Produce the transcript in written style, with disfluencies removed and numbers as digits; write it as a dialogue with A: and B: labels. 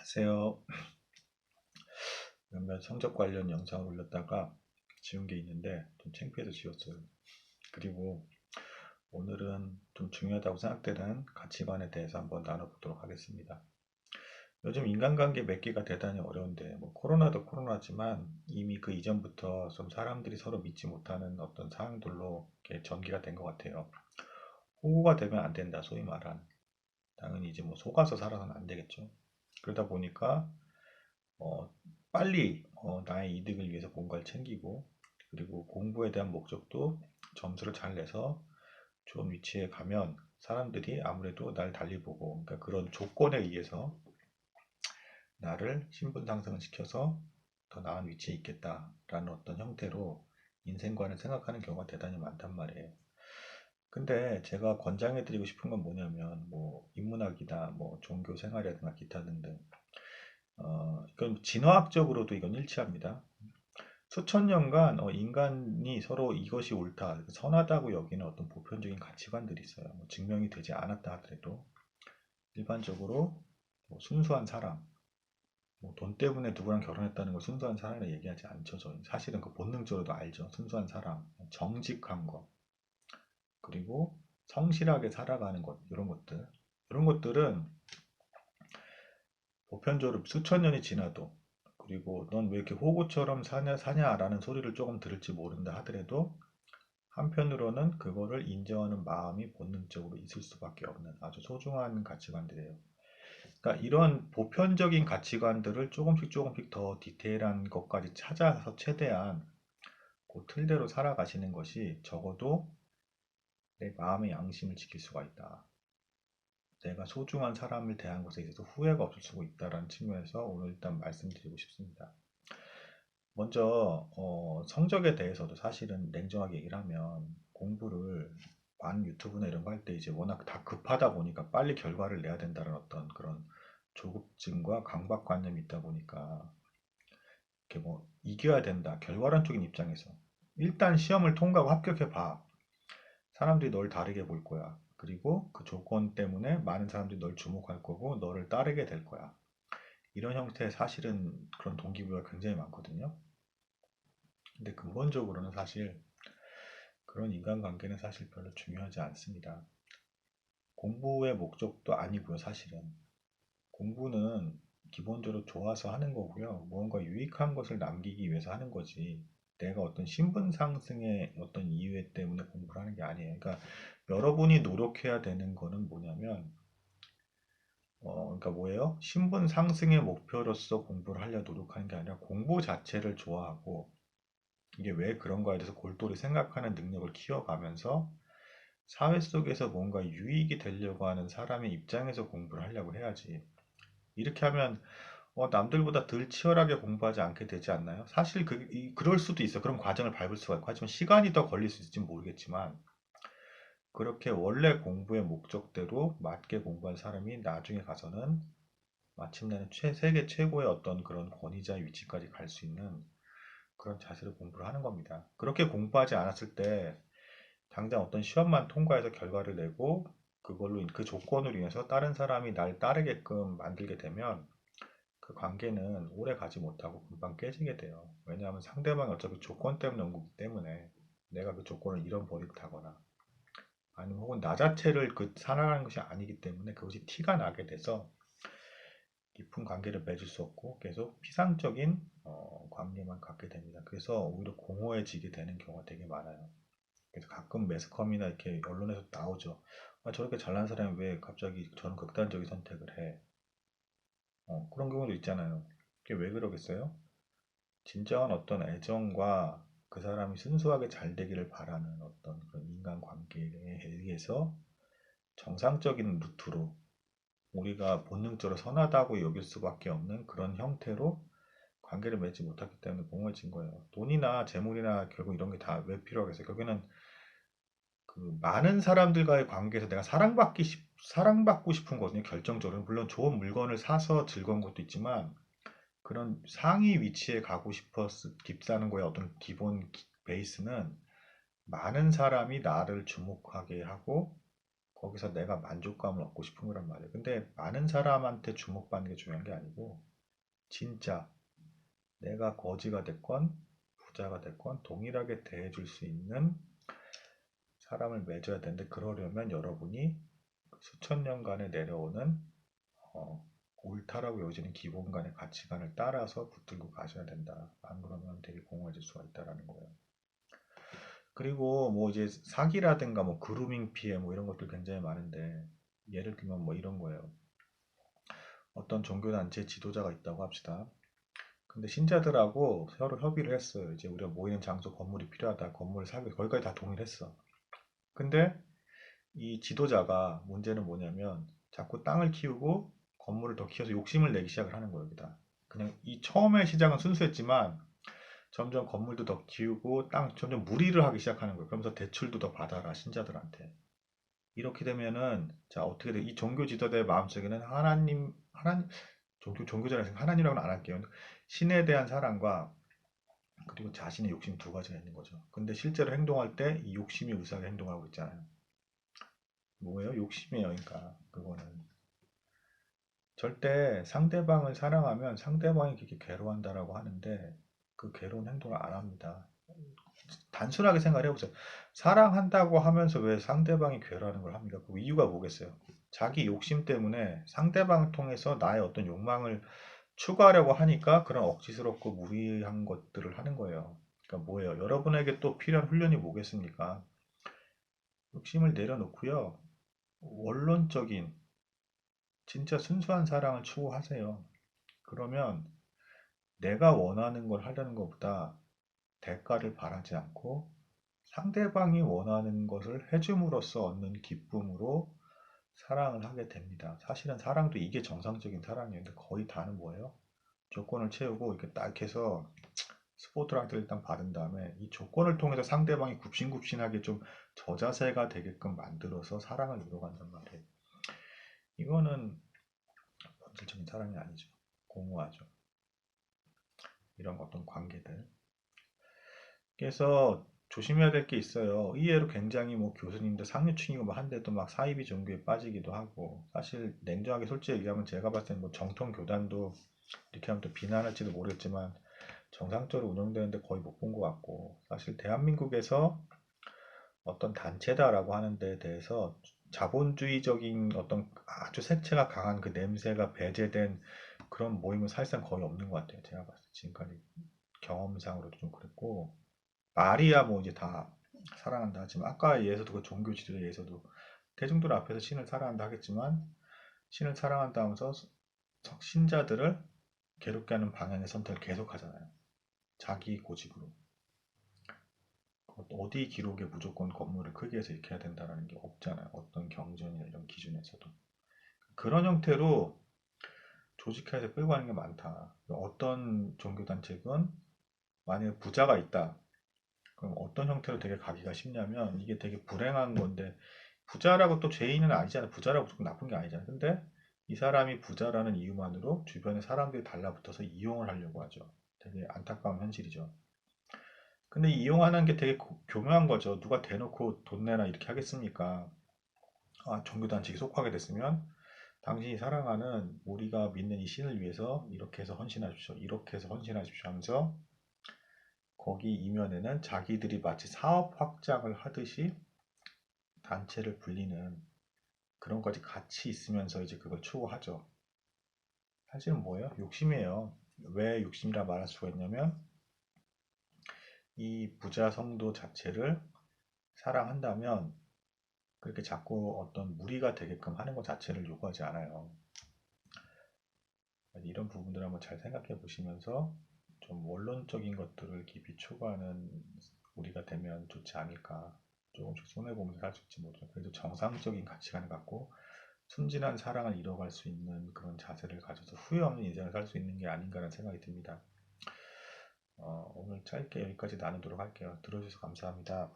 A: 안녕하세요. 몇몇 성적 관련 영상을 올렸다가 지운 게 있는데 좀 창피해서 지웠어요. 그리고 오늘은 좀 중요하다고 생각되는 가치관에 대해서 한번 나눠보도록 하겠습니다. 요즘 인간관계 맺기가 대단히 어려운데 뭐 코로나도 코로나지만 이미 그 이전부터 좀 사람들이 서로 믿지 못하는 어떤 상황들로 이렇게 전개가 된 것 같아요. 호구가 되면 안 된다, 소위 말하는. 당연히 이제 뭐 속아서 살아서는 안 되겠죠. 그러다 보니까 어, 빨리 나의 이득을 위해서 뭔가를 챙기고 그리고 공부에 대한 목적도 점수를 잘 내서 좋은 위치에 가면 사람들이 아무래도 날 달리 보고 그러니까 그런 조건에 의해서 나를 신분 상승을 시켜서 더 나은 위치에 있겠다라는 어떤 형태로 인생관을 생각하는 경우가 대단히 많단 말이에요. 근데 제가 권장해드리고 싶은 건 뭐냐면 뭐 인문학이나 뭐 종교 생활이라든가 기타 등등 이건 진화학적으로도 이건 일치합니다. 수천 년간 인간이 서로 이것이 옳다, 선하다고 여기는 어떤 보편적인 가치관들이 있어요. 뭐 증명이 되지 않았다 하더라도 일반적으로 뭐 순수한 사람, 뭐 돈 때문에 누구랑 결혼했다는 걸 순수한 사람이라 얘기하지 않죠. 저희 사실은 그 본능적으로도 알죠. 순수한 사람, 정직한 것, 그리고 성실하게 살아가는 것 이런 것들은 보편적으로 수천 년이 지나도 그리고 넌 왜 이렇게 호구처럼 사냐라는 소리를 조금 들을지 모른다 하더라도 한편으로는 그거를 인정하는 마음이 본능적으로 있을 수밖에 없는 아주 소중한 가치관들이에요. 그러니까 이런 보편적인 가치관들을 조금씩 조금씩 더 디테일한 것까지 찾아서 최대한 그 틀대로 살아가시는 것이 적어도 내 마음의 양심을 지킬 수가 있다. 내가 소중한 사람을 대한 것에 있어서 후회가 없을 수가 있다라는 측면에서 오늘 일단 말씀드리고 싶습니다. 먼저 성적에 대해서도 사실은 냉정하게 얘기를 하면 공부를 많은 유튜브나 이런 거 할 때 이제 워낙 다 급하다 보니까 빨리 결과를 내야 된다는 어떤 그런 조급증과 강박관념이 있다 보니까 이렇게 뭐 이겨야 된다 결과론적인 입장에서 일단 시험을 통과하고 합격해 봐. 사람들이 널 다르게 볼 거야. 그리고 그 조건 때문에 많은 사람들이 널 주목할 거고 너를 따르게 될 거야. 이런 형태의 사실은 그런 동기부여가 굉장히 많거든요. 근데 근본적으로는 사실 그런 인간관계는 사실 별로 중요하지 않습니다. 공부의 목적도 아니고요, 사실은. 공부는 기본적으로 좋아서 하는 거고요. 무언가 유익한 것을 남기기 위해서 하는 거지. 내가 어떤 신분 상승의 어떤 이유 때문에 공부를 하는 게 아니에요. 그러니까 여러분이 노력해야 되는 거는 뭐냐면, 그러니까 뭐예요? 신분 상승의 목표로서 공부를 하려 노력하는 게 아니라 공부 자체를 좋아하고, 이게 왜 그런가에 대해서 골똘히 생각하는 능력을 키워가면서 사회 속에서 뭔가 유익이 되려고 하는 사람의 입장에서 공부를 하려고 해야지. 이렇게 하면 남들보다 덜 치열하게 공부하지 않게 되지 않나요? 사실 그럴 수도 있어. 그런 과정을 밟을 수가 있고. 하지만 시간이 더 걸릴 수 있을지 모르겠지만 그렇게 원래 공부의 목적대로 맞게 공부한 사람이 나중에 가서는 마침내는 세계 최고의 어떤 그런 권위자의 위치까지 갈 수 있는 그런 자세로 공부를 하는 겁니다. 그렇게 공부하지 않았을 때 당장 어떤 시험만 통과해서 결과를 내고 그걸로 그 조건으로 인해서 다른 사람이 날 따르게끔 만들게 되면 그 관계는 오래 가지 못하고 금방 깨지게 돼요. 왜냐하면 상대방이 어차피 조건 때문에 온 거기 때문에 내가 그 조건을 잃어버렸다거나 아니면 혹은 나 자체를 살아가는 것이 아니기 때문에 그것이 티가 나게 돼서 깊은 관계를 맺을 수 없고 계속 피상적인 관계만 갖게 됩니다. 그래서 오히려 공허해지게 되는 경우가 되게 많아요. 그래서 가끔 매스컴이나 이렇게 언론에서 나오죠. 아, 저렇게 잘난 사람이 왜 갑자기 저런 극단적인 선택을 해? 그런 경우도 있잖아요. 그게 왜 그러겠어요? 진정한 어떤 애정과 그 사람이 순수하게 잘 되기를 바라는 어떤 그런 인간관계에 의해서 정상적인 루트로 우리가 본능적으로 선하다고 여길 수밖에 없는 그런 형태로 관계를 맺지 못했기 때문에 공허해진 거예요. 돈이나 재물이나 결국 이런 게 다 왜 필요하겠어요? 결국에는 그 많은 사람들과의 관계에서 내가 사랑받고 싶은 거거든요. 결정적으로. 물론 좋은 물건을 사서 즐거운 것도 있지만 그런 상위 위치에 가고 싶어서 딥사는 거의 어떤 기본 베이스는 많은 사람이 나를 주목하게 하고 거기서 내가 만족감을 얻고 싶은 거란 말이에요. 근데 많은 사람한테 주목받는 게 중요한 게 아니고 진짜 내가 거지가 됐건 부자가 됐건 동일하게 대해줄 수 있는 사람을 맺어야 되는데 그러려면 여러분이 수천 년간에 내려오는 옳다라고 여기지는 기본관의 가치관을 따라서 붙들고 가셔야 된다. 안 그러면 되게 공허해질 수가 있다라는 거예요. 그리고 뭐 이제 사기라든가 뭐 그루밍 피해 뭐 이런 것들 굉장히 많은데 예를 들면 뭐 이런 거예요. 어떤 종교단체 지도자가 있다고 합시다. 근데 신자들하고 서로 협의를 했어요. 이제 우리가 모이는 장소 건물이 필요하다. 건물을 사기 거기까지 다 동의를 했어. 근데 이 지도자가 문제는 뭐냐면 자꾸 땅을 키우고 건물을 더 키워서 욕심을 내기 시작을 하는 거예요. 여기다. 그냥 이 처음의 시작은 순수했지만 점점 건물도 더 키우고 땅 점점 무리를 하기 시작하는 거예요. 그러면서 대출도 더 받아라 신자들한테. 이렇게 되면은 자 어떻게 돼? 이 종교 지도자의 마음속에는 하나님 종교자라서 하나님이라고는 안 할게요. 신에 대한 사랑과 그리고 자신의 욕심 두 가지가 있는 거죠. 근데 실제로 행동할 때 이 욕심이 우세하게 행동하고 있잖아요. 뭐예요? 욕심이에요. 그러니까 그거는 절대 상대방을 사랑하면 상대방이 그렇게 괴로워한다라고 하는데 그 괴로운 행동을 안 합니다. 단순하게 생각을 해보세요. 사랑한다고 하면서 왜 상대방이 괴로워하는 걸 합니까? 그 이유가 뭐겠어요? 자기 욕심 때문에 상대방을 통해서 나의 어떤 욕망을 추구하려고 하니까 그런 억지스럽고 무리한 것들을 하는 거예요. 그러니까 뭐예요? 여러분에게 또 필요한 훈련이 뭐겠습니까? 욕심을 내려놓고요. 원론적인 진짜 순수한 사랑을 추구하세요. 그러면 내가 원하는 걸 하려는 것보다 대가를 바라지 않고 상대방이 원하는 것을 해줌으로써 얻는 기쁨으로 사랑을 하게 됩니다. 사실은 사랑도 이게 정상적인 사랑이에요. 근데 거의 다는 뭐예요? 조건을 채우고 이렇게 딱 해서 스포트라이트를 일단 받은 다음에 이 조건을 통해서 상대방이 굽신굽신하게 좀 저자세가 되게끔 만들어서 사랑을 이뤄간단 말이에요. 이거는 본질적인 사랑이 아니죠. 공허하죠. 이런 어떤 관계들. 그래서 조심해야 될 게 있어요. 이해로 굉장히 뭐 교수님도 상류층이고 뭐 한데도 막 사이비 종교에 빠지기도 하고 사실 냉정하게 솔직히 얘기하면 제가 봤을 때는 뭐 정통 교단도 이렇게 하면 또 비난할지도 모르겠지만 정상적으로 운영되는데 거의 못 본 것 같고 사실 대한민국에서 어떤 단체다라고 하는 데에 대해서 자본주의적인 어떤 아주 색채가 강한 그 냄새가 배제된 그런 모임은 사실상 거의 없는 것 같아요. 제가 봤을 때 지금까지 경험상으로도 좀 그랬고 말이야 뭐 이제 다 사랑한다 하지만 아까 예에서도 그 종교 지도자 예에서도 대중들 앞에서 신을 사랑한다 하겠지만 신을 사랑한다 하면서 신자들을 괴롭게 하는 방향의 선택을 계속 하잖아요. 자기 고집으로. 어디 기록에 무조건 건물을 크게 해서 이렇게 해야 된다는 게 없잖아요. 어떤 경전이나 이런 기준에서도. 그런 형태로 조직화해서 끌고 가는 게 많다. 어떤 종교단체건 만약에 부자가 있다. 그럼 어떤 형태로 되게 가기가 쉽냐면 이게 되게 불행한 건데 부자라고 또 죄인은 아니잖아요. 부자라고 무조건 나쁜 게 아니잖아요. 근데 이 사람이 부자라는 이유만으로 주변에 사람들이 달라붙어서 이용을 하려고 하죠. 되게 안타까운 현실이죠. 근데 이용하는 게 되게 교묘한 거죠. 누가 대놓고 돈 내라 이렇게 하겠습니까? 아, 종교단체에 속하게 됐으면 당신이 사랑하는 우리가 믿는 이 신을 위해서 이렇게 해서 헌신하십시오. 이렇게 해서 헌신하십시오 하면서 거기 이면에는 자기들이 마치 사업 확장을 하듯이 단체를 불리는 그런 것까지 같이 있으면서 이제 그걸 추구하죠. 사실은 뭐예요? 욕심이에요. 왜 욕심이라 말할 수가 있냐면 이 부자 성도 자체를 사랑한다면 그렇게 자꾸 어떤 무리가 되게끔 하는 것 자체를 요구하지 않아요. 이런 부분들을 한번 잘 생각해 보시면서 좀 원론적인 것들을 깊이 추구하는 우리가 되면 좋지 않을까. 조금씩 손해보면서 살 수 있지 모르죠. 그래도 정상적인 가치관을 갖고 순진한 사랑을 이뤄갈 수 있는 그런 자세를 가져서 후회 없는 인생을 살 수 있는 게 아닌가라는 생각이 듭니다. 오늘 짧게 여기까지 나누도록 할게요. 들어주셔서 감사합니다.